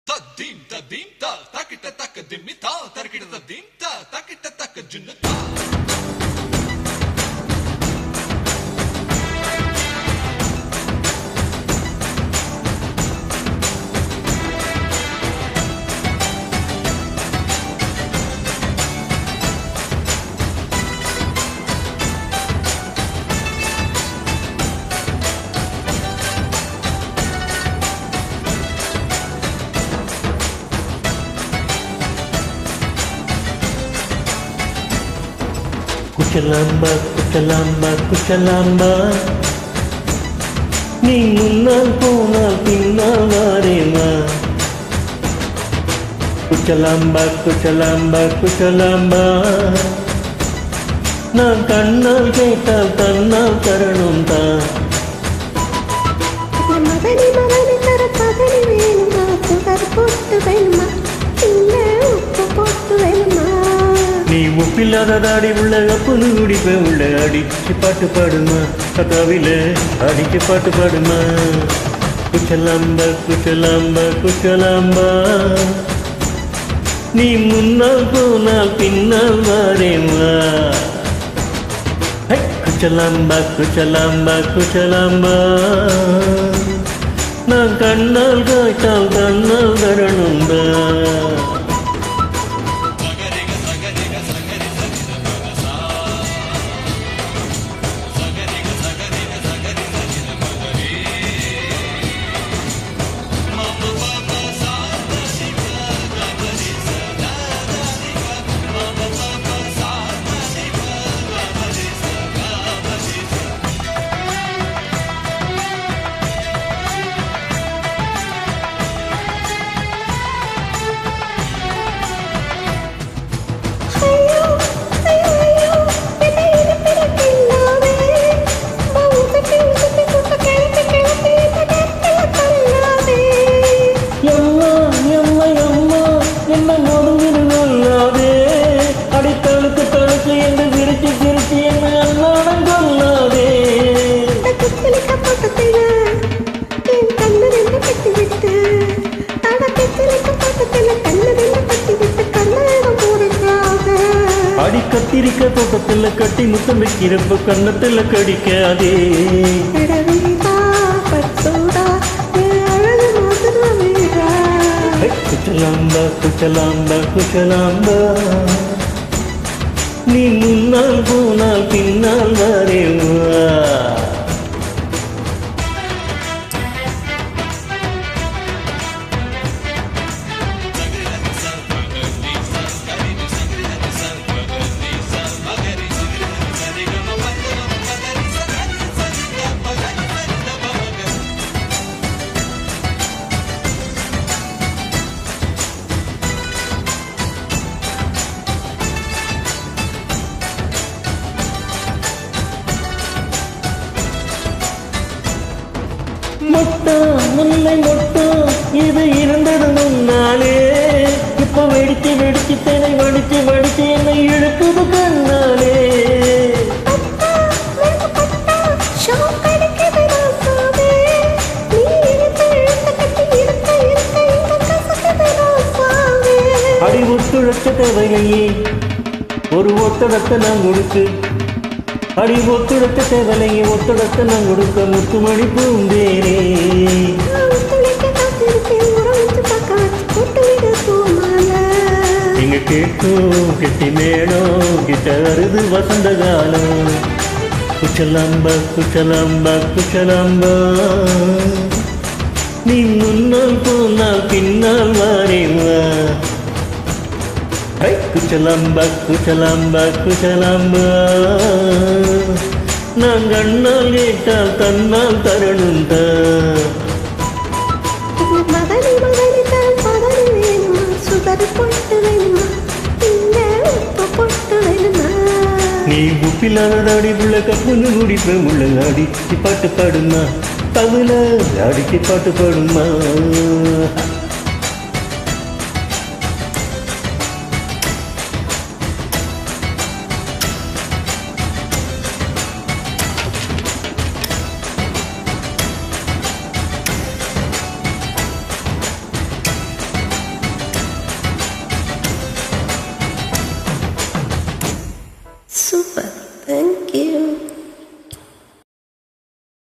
Tadim tadim ta takita tak dimita tarkita tadim ta takita tak junta. குச்சலாம்பா குச்சலாம்பா குச்சலாம்பா நீ முன்னால் போனால் பின்னால் வாரேமா. குச்சலாம்பா குச்சலாம்பா குச்சலாம்பா நான் கண்ணால் கேட்டால் தன்னால் தரணும் தான். மகனி மகனி தர பகனி வேணுமா, சுகர் போட்டு வேணுமா, இல்ல உப்பு போட்டு வேணுமா. நீ உப்பில்லாத தாடி உள்ள அப்புனு குடிப்ப உள்ள அடிச்சு பாட்டு பாடுமா, கதாவில அடிச்சு பாட்டு பாடுமா. குச்சலாம்பா குச்சலாம்பா குச்சலாம்பா நீ முன்னால் போனால் பின்னால் வாரேமா. குச்சலாம்பா குச்சலாம்பா குச்சலாம்பா நான் கண்ணால் காய்த்தால் கண்ணால் தரணும்பா. அடி கத்திரிக்க தோட்டத்துல கட்டி முத்தம் வைக்கிறப்ப கண்ணத்துல கடிக்காதே. குச்சலாம்பா குச்சலாம்பா குச்சலாம்பா நீ முன்னால் போனால் பின்னால் வரேவா. மொட்டா முல்லை மொட்டா இது இருந்தது முன்னாலே, இப்ப வெடிச்சு வெடிச்சு தேனை வடிச்சு வடிச்சு என்னை இழுக்குது கண்ணாலே. அடி ஒத்துழைச்ச தேவையே ஒரு ஒத்தடத்தை நான் கொடுத்து, அடி ஒத்துழைத்த தேவலையே ஒத்துழைத்த நான் கொடுக்க முத்துமணி பூந்தேனே. இங்க கேட்கும் கெட்டி மேடம் கிட்ட வருது வசந்த காலம். குச்சலாம்பா குச்சலாம்பா குச்சலாம்பா நீ முன்னால் போனால் பின்னால் வாரேவா. குச்சலாம்பா குச்சலாம்பா குச்சலாம்பா நான் கண்ணால் கேட்டால் தன்னால் தரணும் தான். மகனி மகனி தர பகனி வேணுமா, சுகர் போட்டு வேணுமா, இல்ல உப்பு போட்டு வேணுமா. நீ உப்பில்லாத தாடி உள்ள கப்புன்னு குடிப்ப உள்ள அடிச்சு பாட்டு பாடுமா, தவில அடிச்சு பாட்டு பாடுமா. Super, thank you.